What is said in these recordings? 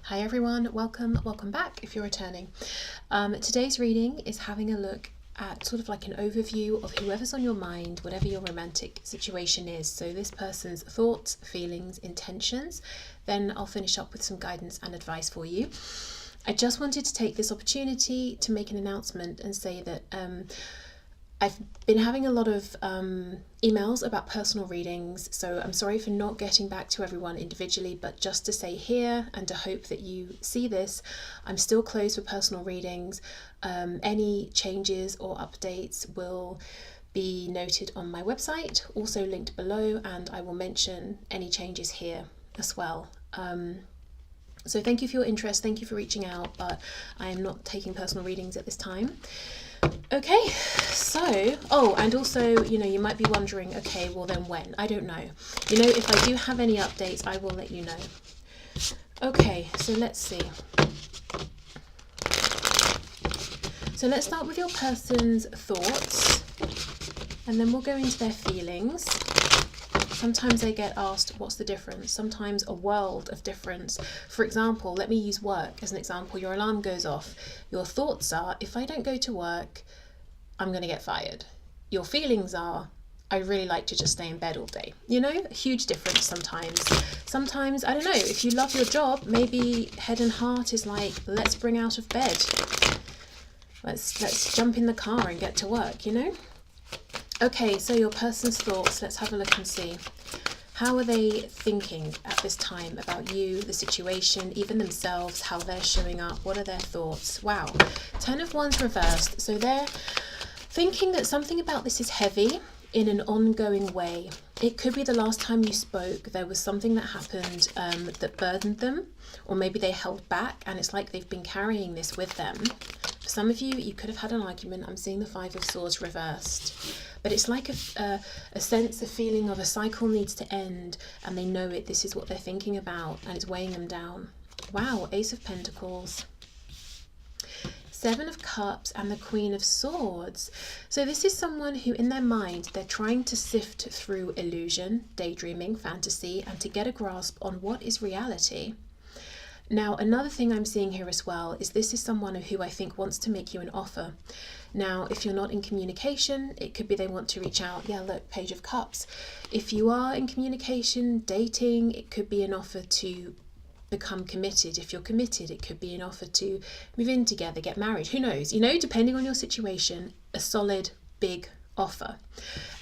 Hi everyone, welcome back if you're returning. Today's reading is having a look at sort of like an overview of whoever's on your mind, whatever your romantic situation is. So this person's thoughts, feelings, intentions. Then I'll finish up with some guidance and advice for you. I just wanted to take this opportunity to make an announcement and say that I've been having a lot of emails about personal readings, so I'm sorry for not getting back to everyone individually, but just to say here and to hope that you see this, I'm still closed for personal readings. Any changes or updates will be noted on my website, also linked below, and I will mention any changes here as well. So thank you for your interest, thank you for reaching out, but I am not taking personal readings at this time. Okay, so, and also, you might be wondering, okay, well then when? I don't know. If I do have any updates, I will let you know. Okay, so let's see. So let's start with your person's thoughts, and then we'll go into their feelings. Sometimes they get asked, what's the difference? Sometimes a world of difference. For example, let me use work as an example. Your alarm goes off. Your thoughts are, if I don't go to work, I'm going to get fired. Your feelings are, I really like to just stay in bed all day. A huge difference sometimes. Sometimes, I don't know, if you love your job, maybe head and heart is like, let's bring out of bed. Let's jump in the car and get to work, Okay, so your person's thoughts, let's have a look and see. How are they thinking at this time about you, the situation, even themselves, how they're showing up? What are their thoughts? Wow, 10 of Wands reversed. So they're thinking that something about this is heavy in an ongoing way. It could be the last time you spoke, there was something that happened that burdened them, or maybe they held back and it's like they've been carrying this with them. For some of you, you could have had an argument. I'm seeing the 5 of Swords reversed. But it's like a sense, a feeling of a cycle needs to end, and they know it. This is what they're thinking about, and it's weighing them down. Wow, Ace of Pentacles. 7 of Cups and the Queen of Swords. So this is someone who in their mind, they're trying to sift through illusion, daydreaming, fantasy, and to get a grasp on what is reality. Now, another thing I'm seeing here as well is this is someone who I think wants to make you an offer. Now, if you're not in communication, it could be they want to reach out. Yeah, look, Page of Cups. If you are in communication, dating, it could be an offer to become committed. If you're committed, it could be an offer to move in together, get married. Who knows? Depending on your situation, a solid, big offer.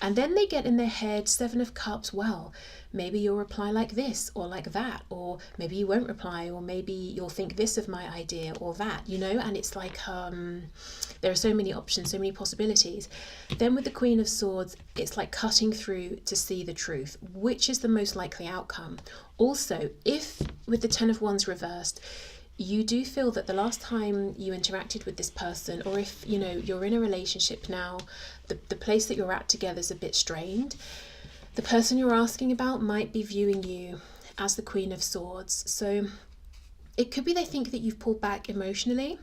And then they get in their head, 7 of Cups, well, maybe you'll reply like this or like that, or maybe you won't reply, or maybe you'll think this of my idea or that, and it's like there are so many options, so many possibilities. Then with the Queen of Swords, it's like cutting through to see the truth, which is the most likely outcome. Also, if with the 10 of Wands reversed, you do feel that the last time you interacted with this person, or if you're in a relationship now, the place that you're at together is a bit strained, the person you're asking about might be viewing you as the Queen of Swords. So it could be they think that you've pulled back emotionally,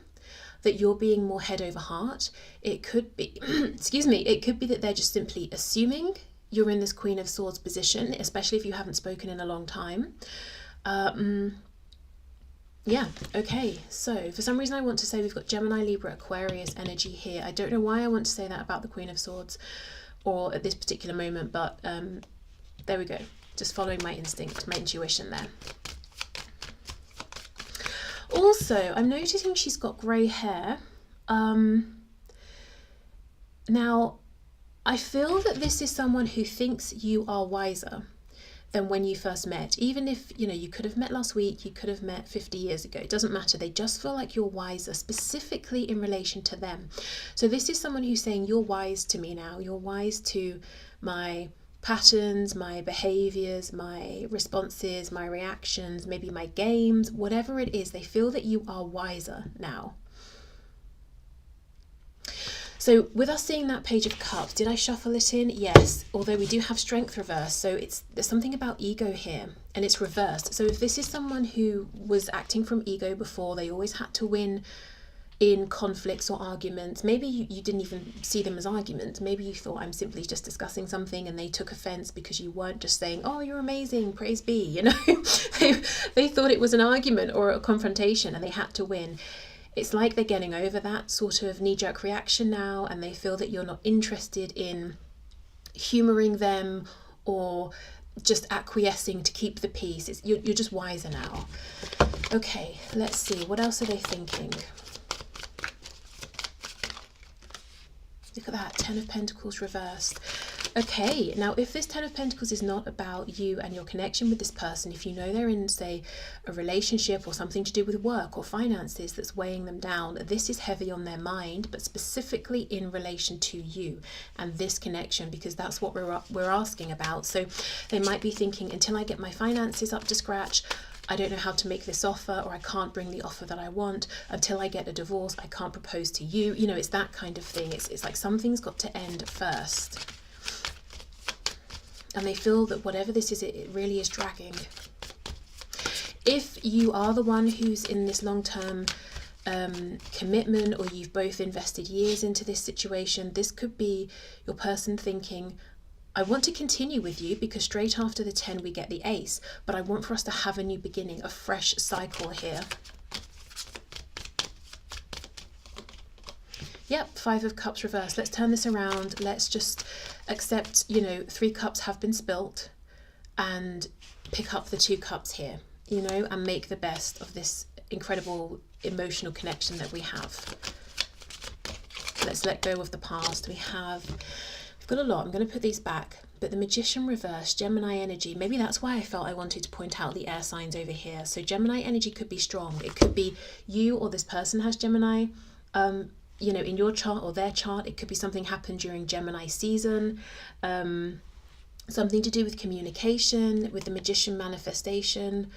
that you're being more head over heart. It could be, it could be that they're just simply assuming you're in this Queen of Swords position, especially if you haven't spoken in a long time. Yeah, okay, so for some reason I want to say we've got Gemini, Libra, Aquarius energy here. I don't know why I want to say that about the Queen of Swords or at this particular moment, but there we go. Just following my instinct, my intuition there. Also, I'm noticing she's got grey hair. Now, I feel that this is someone who thinks you are wiser than when you first met. Even if, you could have met last week, you could have met 50 years ago. It doesn't matter. They just feel like you're wiser, specifically in relation to them. So this is someone who's saying, you're wise to me now. You're wise to my patterns, my behaviors, my responses, my reactions, maybe my games, whatever it is. They feel that you are wiser now. So with us seeing that Page of Cups, did I shuffle it in? Yes, although we do have Strength reversed. So there's something about ego here and it's reversed. So if this is someone who was acting from ego before, they always had to win in conflicts or arguments. Maybe you didn't even see them as arguments. Maybe you thought, I'm simply just discussing something, and they took offense because you weren't just saying, oh, you're amazing, praise be, you know. they thought it was an argument or a confrontation and they had to win. It's like they're getting over that sort of knee-jerk reaction now, and they feel that you're not interested in humouring them or just acquiescing to keep the peace. You're just wiser now. Okay, let's see. What else are they thinking? Look at that, 10 of Pentacles reversed. Okay, now if this 10 of Pentacles is not about you and your connection with this person, if you know they're in, say, a relationship or something to do with work or finances that's weighing them down, this is heavy on their mind, but specifically in relation to you and this connection, because that's what we're asking about. So they might be thinking, until I get my finances up to scratch, I don't know how to make this offer, or I can't bring the offer that I want. Until I get a divorce, I can't propose to you. You know, it's that kind of thing. It's like something's got to end first. And they feel that whatever this is, it really is dragging. If you are the one who's in this long-term commitment, or you've both invested years into this situation, this could be your person thinking, I want to continue with you because straight after the 10 we get the ace, but I want for us to have a new beginning, a fresh cycle here. Yep, 5 of Cups reversed. Let's turn this around. Let's just accept, you know, 3 cups have been spilt, and pick up the 2 cups here, you know, and make the best of this incredible emotional connection that we have. Let's let go of the past. We've got a lot. I'm going to put these back, but the Magician reverse, Gemini energy, maybe that's why I felt I wanted to point out the air signs over here. So Gemini energy could be strong. It could be you or this person has Gemini, you know, in your chart or their chart. It could be something happened during Gemini season, something to do with communication, with the Magician manifestation.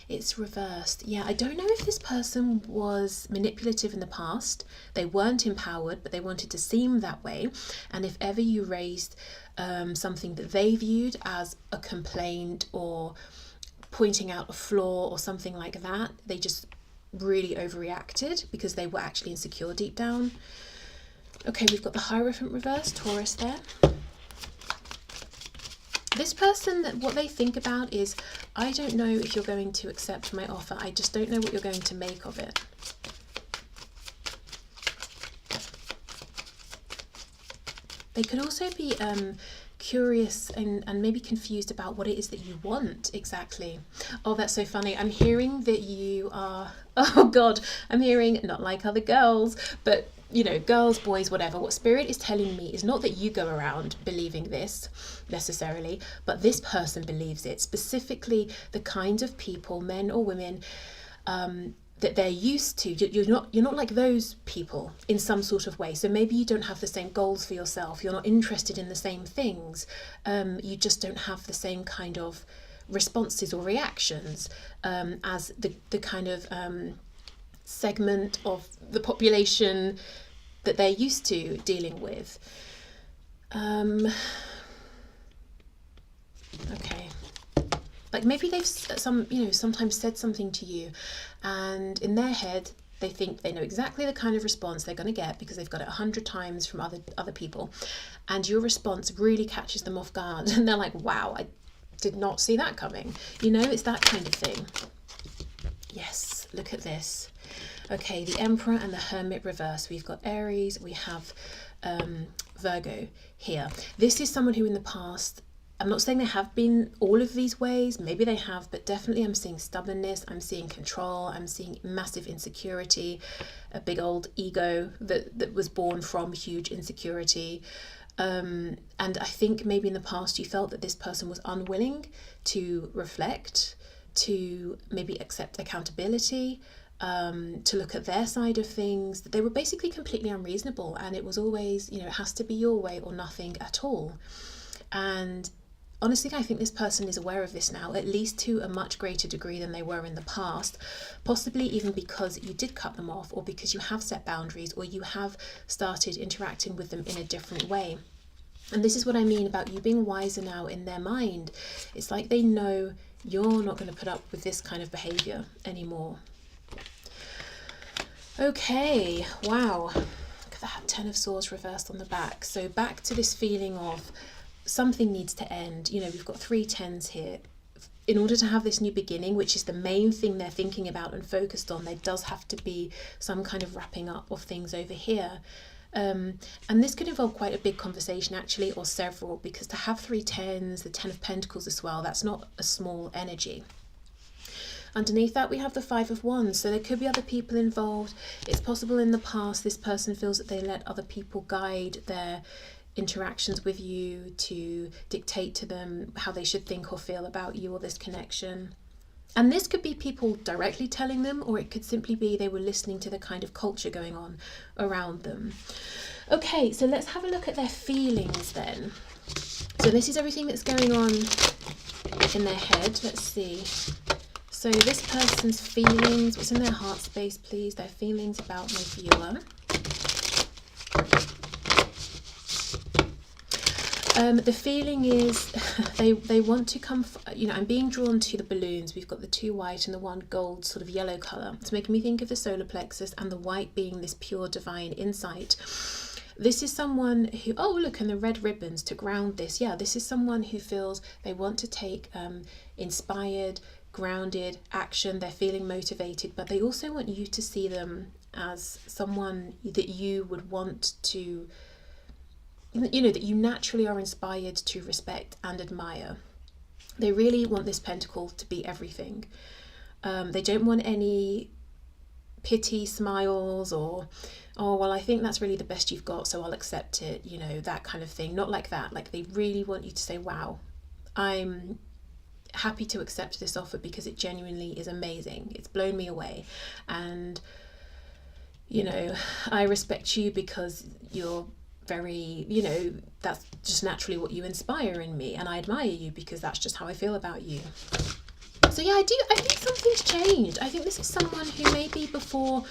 It's reversed. Yeah, I don't know if this person was manipulative in the past. They weren't empowered, but they wanted to seem that way. And if ever you raised something that they viewed as a complaint or pointing out a flaw or something like that, they just really overreacted because they were actually insecure deep down. Okay, we've got the Hierophant reverse, Taurus there. This person, what they think about is, I don't know if you're going to accept my offer. I just don't know what you're going to make of it. They could also be curious and maybe confused about what it is that you want exactly. Oh, that's so funny. I'm hearing that you are, oh God, I'm hearing not like other girls, but you know, girls, boys, whatever. What Spirit is telling me is not that you go around believing this necessarily, but this person believes it. Specifically, the kinds of people, men or women, that they're used to. You're not like those people in some sort of way. So maybe you don't have the same goals for yourself. You're not interested in the same things. You just don't have the same kind of responses or reactions as the kind of segment of the population that they're used to dealing with. Okay, like maybe they've sometimes said something to you, and in their head they think they know exactly the kind of response they're going to get because they've got it 100 times from other people, and your response really catches them off guard, and they're like, wow, I did not see that coming. You know, it's that kind of thing. Yes, look at this. Okay, the Emperor and the Hermit reverse. We've got Aries, we have Virgo here. This is someone who in the past, I'm not saying they have been all of these ways, maybe they have, but definitely I'm seeing stubbornness, I'm seeing control, I'm seeing massive insecurity, a big old ego that was born from huge insecurity. And I think maybe in the past you felt that this person was unwilling to reflect, to maybe accept accountability, to look at their side of things, that they were basically completely unreasonable, and it was always, you know, it has to be your way or nothing at all. And honestly, I think this person is aware of this now, at least to a much greater degree than they were in the past, possibly even because you did cut them off, or because you have set boundaries, or you have started interacting with them in a different way. And this is what I mean about you being wiser now in their mind. It's like they know you're not going to put up with this kind of behavior anymore. Okay, wow. Look at that, 10 of Swords reversed on the back. So back to this feeling of something needs to end. You know, we've got 3 10s here. In order to have this new beginning, which is the main thing they're thinking about and focused on, there does have to be some kind of wrapping up of things over here. And this could involve quite a big conversation actually, or several, because to have 3 10s, the 10 of Pentacles as well, that's not a small energy. Underneath that we have the 5 of Wands, so there could be other people involved. It's possible in the past this person feels that they let other people guide their interactions with you, to dictate to them how they should think or feel about you or this connection. And this could be people directly telling them, or it could simply be they were listening to the kind of culture going on around them. Okay, so let's have a look at their feelings then. So this is everything that's going on in their head. Let's see. So this person's feelings, what's in their heart space, please? Their feelings about my viewer. The feeling is they want to come, you know, I'm being drawn to the balloons. We've got the 2 white and the 1 gold sort of yellow colour. It's making me think of the solar plexus, and the white being this pure divine insight. This is someone who, oh look, and the red ribbons to ground this. Yeah, this is someone who feels they want to take inspired, grounded action. They're feeling motivated, but they also want you to see them as someone that you would want to, you know, that you naturally are inspired to respect and admire. They really want this pentacle to be everything. They don't want any pity smiles or, oh, well, I think that's really the best you've got, so I'll accept it, you know, that kind of thing. Not like that. Like, they really want you to say, wow, I'm happy to accept this offer because it genuinely is amazing. It's blown me away. And, you know, I respect you because you're very, you know, that's just naturally what you inspire in me, and I admire you because that's just how I feel about you. So yeah, I think something's changed. I think this is someone who maybe before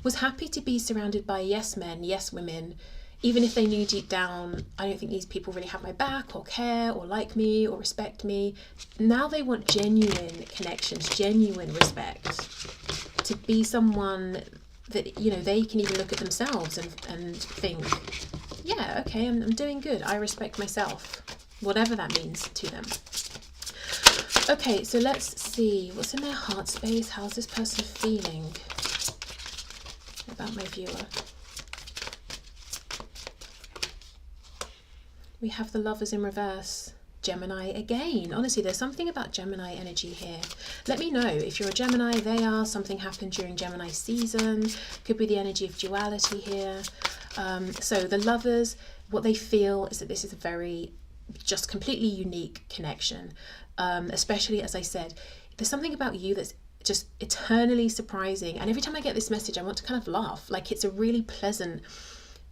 was happy to be surrounded by yes men, yes women, even if they knew deep down, I don't think these people really have my back or care or like me or respect me. Now they want genuine connections, genuine respect, to be someone that, you know, they can even look at themselves and think, yeah, okay, I'm doing good. I respect myself, whatever that means to them. Okay, so let's see what's in their heart space. How's this person feeling about my viewer? We have the Lovers in reverse. Gemini again. Honestly, there's something about Gemini energy here. Let me know if you're a Gemini. They are. Something happened during Gemini season. Could be the energy of duality here. So the Lovers, what they feel is that this is a very just completely unique connection. Especially, as I said, there's something about you that's just eternally surprising. And every time I get this message, I want to kind of laugh. Like, it's a really pleasant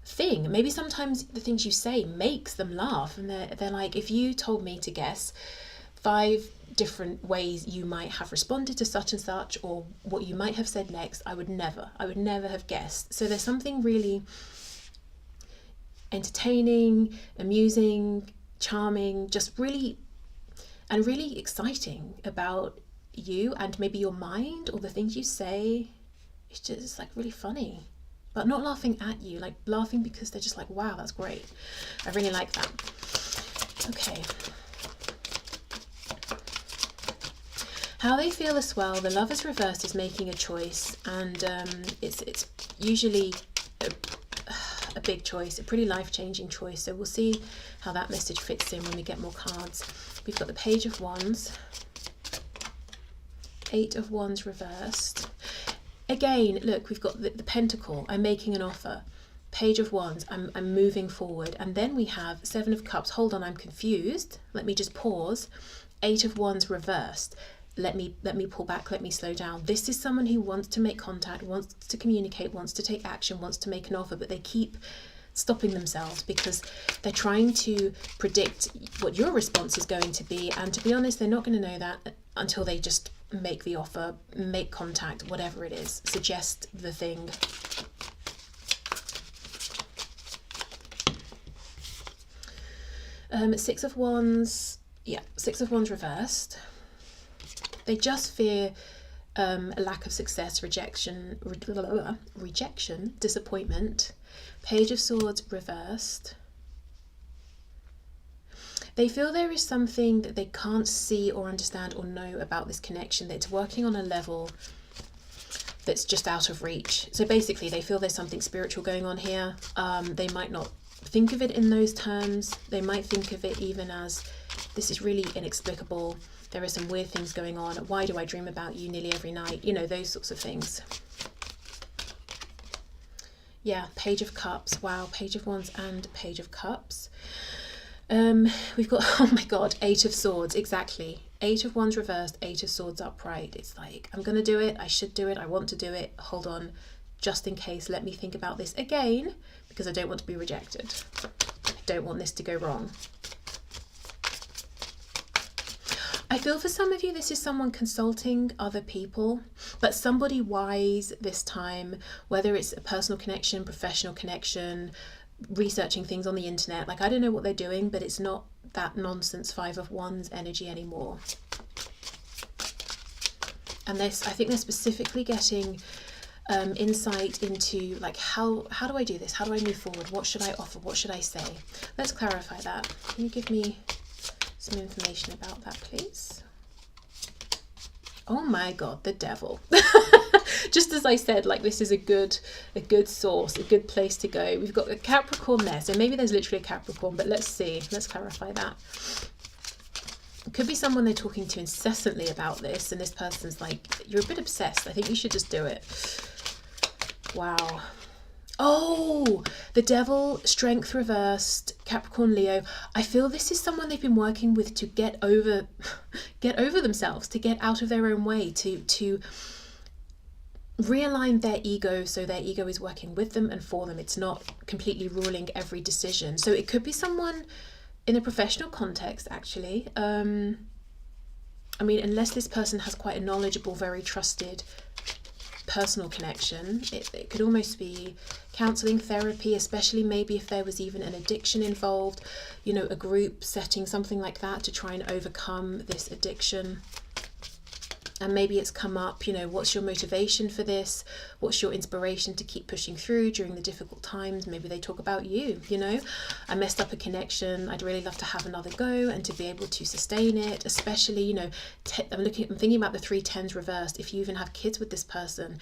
thing. Maybe sometimes the things you say makes them laugh, and they're like, if you told me to guess 5 different ways you might have responded to such and such, or what you might have said next, I would never have guessed. So there's something really entertaining, amusing, charming, just really exciting about you and maybe your mind or the things you say. It's just like really funny, but not laughing at you, like laughing because they're just like, wow, that's great. I really like that. Okay. How they feel as well. The Lovers reversed is making a choice, and it's usually a big choice, a pretty life-changing choice. So we'll see how that message fits in when we get more cards. We've got the Page of Wands, 8 of Wands reversed. Again, look, we've got the Pentacle, I'm making an offer. Page of Wands, I'm moving forward. And then we have 7 of Cups. Hold on, I'm confused. Let me just pause. 8 of Wands reversed. Let me pull back, let me slow down. This is someone who wants to make contact, wants to communicate, wants to take action, wants to make an offer, but they keep stopping themselves because they're trying to predict what your response is going to be. And to be honest, they're not going to know that until they just make the offer, make contact, whatever it is, suggest the thing. Six of Wands, yeah, 6 of Wands reversed. They just fear a lack of success, rejection, disappointment. Page of Swords reversed. They feel there is something that they can't see or understand or know about this connection, that it's working on a level that's just out of reach. So basically they feel there's something spiritual going on here. They might not think of it in those terms. They might think of it even as, this is really inexplicable. There are some weird things going on. Why do I dream about you nearly every night? You know, those sorts of things. Yeah, Page of Cups. Wow, Page of Wands and Page of Cups. We've got, oh my God, 8 of Swords, exactly. 8 of Wands reversed, 8 of Swords upright. It's like, I'm going to do it, I should do it, I want to do it. Hold on, just in case, let me think about this again, because I don't want to be rejected. I don't want this to go wrong. I feel for some of you, this is someone consulting other people, but somebody wise this time, whether it's a personal connection, professional connection, researching things on the internet. Like, I don't know what they're doing, but it's not that nonsense 5 of Wands energy anymore. And this, I think they're specifically getting insight into, like, how do I do this? How do I move forward? What should I offer? What should I say? Let's clarify that. Can you give me some information about that, please? Oh my God, the Devil. Just as I said, like, this is a good source, a good place to go. We've got a Capricorn there, so maybe there's literally a Capricorn, but let's see. Let's clarify that. It could be someone they're talking to incessantly about this, and this person's like, you're a bit obsessed. I think you should just do it. Wow. Oh, the Devil, Strength reversed, Capricorn, Leo. I feel this is someone they've been working with to get over themselves, to get out of their own way, to realign their ego, so their ego is working with them and for them. It's not completely ruling every decision. So it could be someone in a professional context, actually. I mean, unless this person has quite a knowledgeable, very trusted personal connection, it could almost be counseling, therapy, especially maybe if there was even an addiction involved, you know, a group setting, something like that, to try and overcome this addiction. And maybe it's come up, you know, what's your motivation for this? What's your inspiration to keep pushing through during the difficult times? Maybe they talk about you, you know, I messed up a connection. I'd really love to have another go and to be able to sustain it, especially, you know, I'm thinking about the 3 10s reversed. If you even have kids with this person,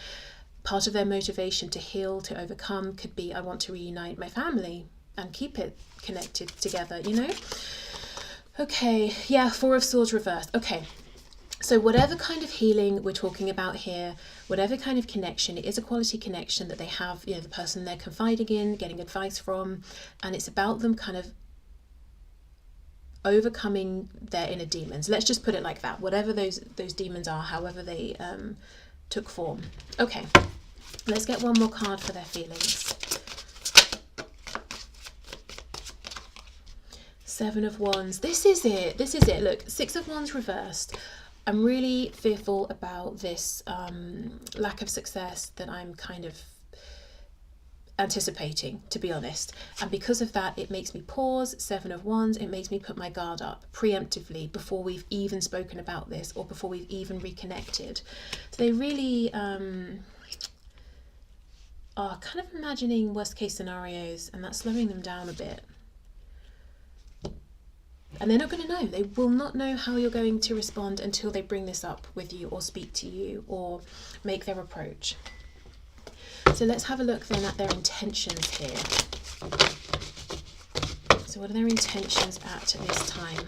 part of their motivation to heal, to overcome could be, I want to reunite my family and keep it connected together, you know? Okay, yeah, 4 of Swords reversed. Okay. So whatever kind of healing we're talking about here, whatever kind of connection, it is a quality connection that they have, you know, the person they're confiding in, getting advice from, and it's about them kind of overcoming their inner demons. Let's just put it like that. Whatever those demons are, however they took form. Okay, let's get one more card for their feelings. 7 of Wands. This is it. This is it. Look, 6 of Wands reversed. I'm really fearful about this lack of success that I'm kind of anticipating, to be honest. And because of that, it makes me pause. 7 of Wands, it makes me put my guard up preemptively before we've even spoken about this or before we've even reconnected. So they really are kind of imagining worst case scenarios, and that's slowing them down a bit. And they're not going to know. They will not know how you're going to respond until they bring this up with you or speak to you or make their approach. So let's have a look then at their intentions here. So what are their intentions at this time?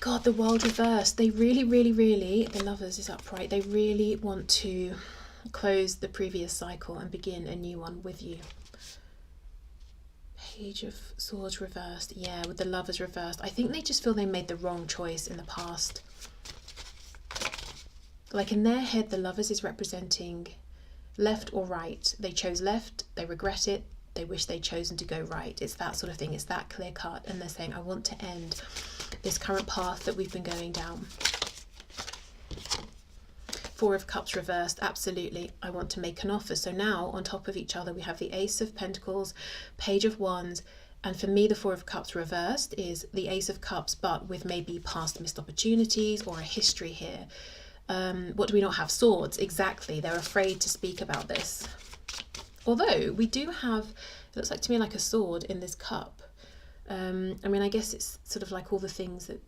God, the World reversed. They really, the Lovers is upright. They really want to close the previous cycle and begin a new one with you. Page of Swords reversed. Yeah, with the Lovers reversed. I think they just feel they made the wrong choice in the past. Like in their head, the Lovers is representing left or right. They chose left, they regret it, they wish they'd chosen to go right. It's that sort of thing. It's that clear cut. And they're saying, I want to end this current path that we've been going down. Four of Cups reversed, absolutely, I want to make an offer. So now on top of each other we have the Ace of Pentacles, Page of Wands, and for me the Four of Cups reversed is the Ace of Cups, but with maybe past missed opportunities or a history here. What do we not have? Swords, exactly. They're afraid to speak about this. Although we do have, it looks like to me like a sword in this cup. I mean, I guess it's sort of like all the things that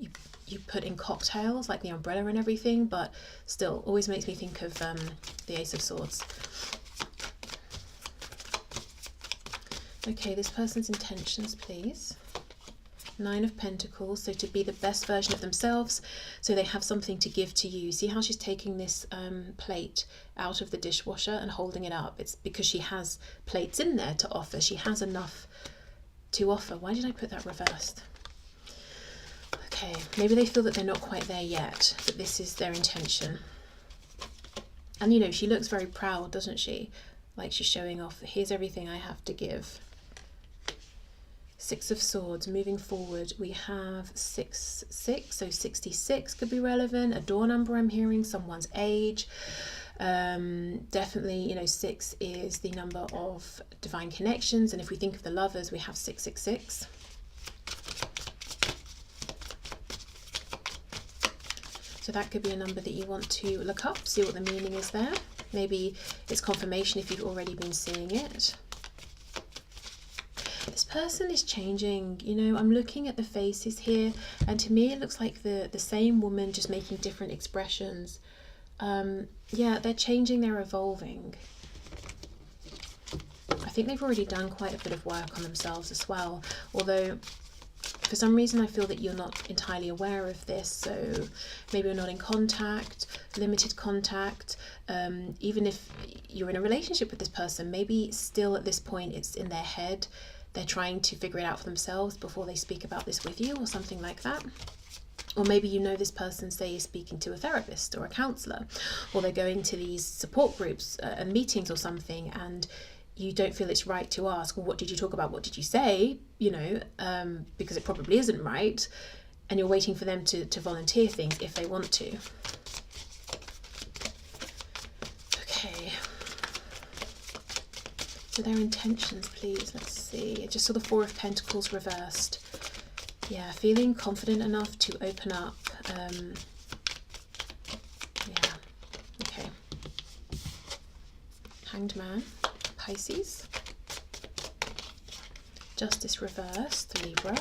you put in cocktails, like the umbrella and everything, but still always makes me think of the Ace of Swords. Okay, this person's intentions, please. Nine of Pentacles, so to be the best version of themselves, so they have something to give to you. See how she's taking this plate out of the dishwasher and holding it up? It's because she has plates in there to offer. She has enough to offer. Why did I put that reversed? Okay, maybe they feel that they're not quite there yet, but this is their intention. And you know, she looks very proud, doesn't she? Like she's showing off, here's everything I have to give. Six of Swords, moving forward, we have 6, so 66 could be relevant. A door number I'm hearing, someone's age. Definitely, you know, 6 is the number of divine connections. And if we think of the Lovers, we have 666. So that could be a number that you want to look up, see what the meaning is there. Maybe it's confirmation if you've already been seeing it. This person is changing, you know, I'm looking at the faces here, and to me it looks like the same woman just making different expressions. Yeah, they're changing, they're evolving. I think they've already done quite a bit of work on themselves as well, although for some reason I feel that you're not entirely aware of this, so maybe you're not in contact, limited contact. Even if you're in a relationship with this person, maybe still at this point it's in their head. They're trying to figure it out for themselves before they speak about this with you, or something like that. Or maybe you know this person, say, is speaking to a therapist or a counsellor, or they're going to these support groups and meetings or something, and you don't feel it's right to ask, well, what did you talk about? What did you say? You know, because it probably isn't right. And you're waiting for them to volunteer things if they want to. Okay. So their intentions, please. Let's see. I just saw the Four of Pentacles reversed. Yeah, feeling confident enough to open up. Yeah. Okay. Hanged Man. Pisces. Justice reversed, Libra.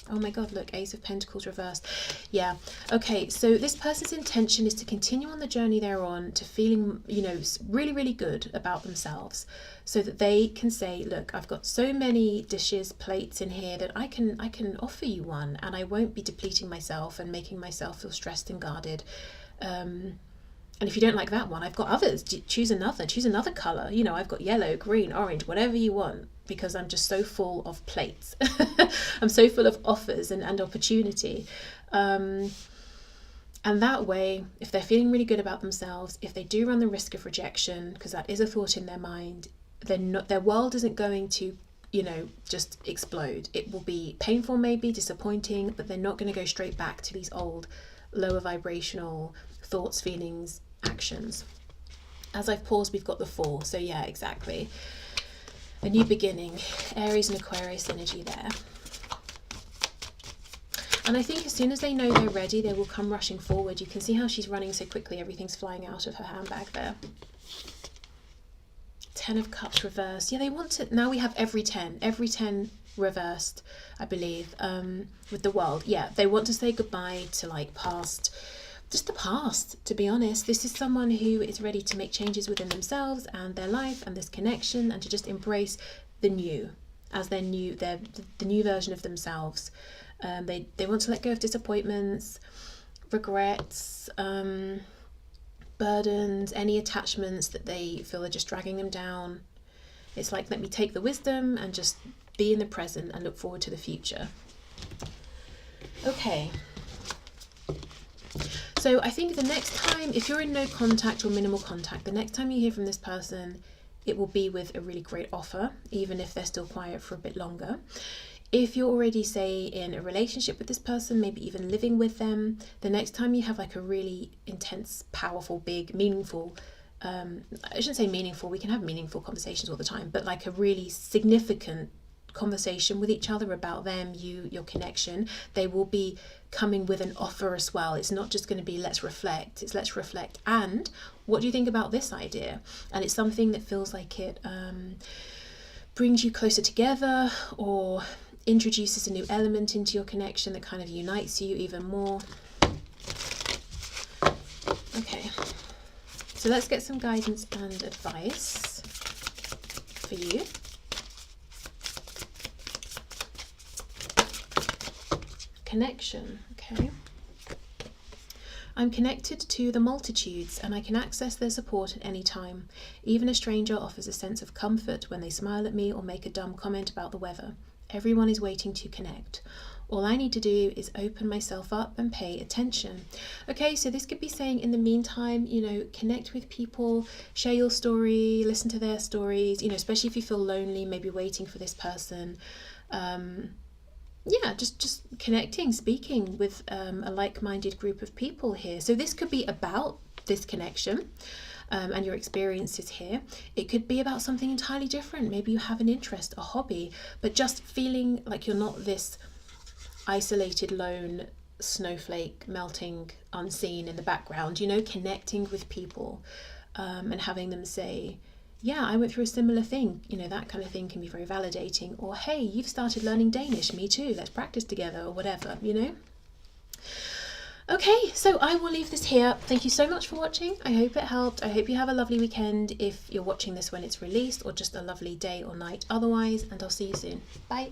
Oh my god, look, Ace of Pentacles reversed. Yeah, okay, so this person's intention is to continue on the journey they're on, to feeling, you know, really, really good about themselves, so that they can say, look, I've got so many dishes, plates in here that I can offer you one, and I won't be depleting myself and making myself feel stressed and guarded. And if you don't like that one, I've got others. Choose another colour. You know, I've got yellow, green, orange, whatever you want, because I'm just so full of plates. I'm so full of offers and opportunity. And that way, if they're feeling really good about themselves, if they do run the risk of rejection, because that is a thought in their mind, then their world isn't going to, you know, just explode. It will be painful, maybe disappointing, but they're not going to go straight back to these old, lower vibrational thoughts, feelings, actions. As I've paused, we've got the Four. So yeah, exactly. A new beginning. Aries and Aquarius energy there. And I think as soon as they know they're ready, they will come rushing forward. You can see how she's running so quickly. Everything's flying out of her handbag there. 10 of Cups reversed. Yeah, they want to... Now we have every 10 reversed, I believe, with the World. Yeah, they want to say goodbye to like past... Just the past, to be honest. This is someone who is ready to make changes within themselves and their life and this connection, and to just embrace the new as the new version of themselves. They want to let go of disappointments, regrets, burdens, any attachments that they feel are just dragging them down. It's like, let me take the wisdom and just be in the present and look forward to the future. Okay. So I think the next time, if you're in no contact or minimal contact, the next time you hear from this person, it will be with a really great offer, even if they're still quiet for a bit longer. If you're already, say, in a relationship with this person, maybe even living with them, the next time you have like a really intense, powerful, big, meaningful, I shouldn't say meaningful, we can have meaningful conversations all the time, but like a really significant conversation with each other about them, you, your connection, they will be coming with an offer as well. It's not just going to be let's reflect, it's let's reflect and what do you think about this idea? And it's something that feels like it brings you closer together or introduces a new element into your connection that kind of unites you even more. Okay, so let's get some guidance and advice for you. Connection, okay. I'm connected to the multitudes and I can access their support at any time. Even a stranger offers a sense of comfort when they smile at me or make a dumb comment about the weather. Everyone is waiting to connect. All I need to do is open myself up and pay attention. Okay, so this could be saying in the meantime, you know, connect with people, share your story, listen to their stories, you know, especially if you feel lonely, maybe waiting for this person. Yeah, just connecting, speaking with a like-minded group of people here. So this could be about this connection and your experiences here. It could be about something entirely different. Maybe you have an interest, a hobby, but just feeling like you're not this isolated, lone snowflake melting unseen in the background, you know, connecting with people and having them say, yeah, I went through a similar thing, you know, that kind of thing can be very validating. Or, hey, you've started learning Danish, me too, let's practice together, or whatever, you know. Okay, so I will leave this here. Thank you so much for watching. I hope it helped. I hope you have a lovely weekend if you're watching this when it's released, or just a lovely day or night otherwise, and I'll see you soon. Bye.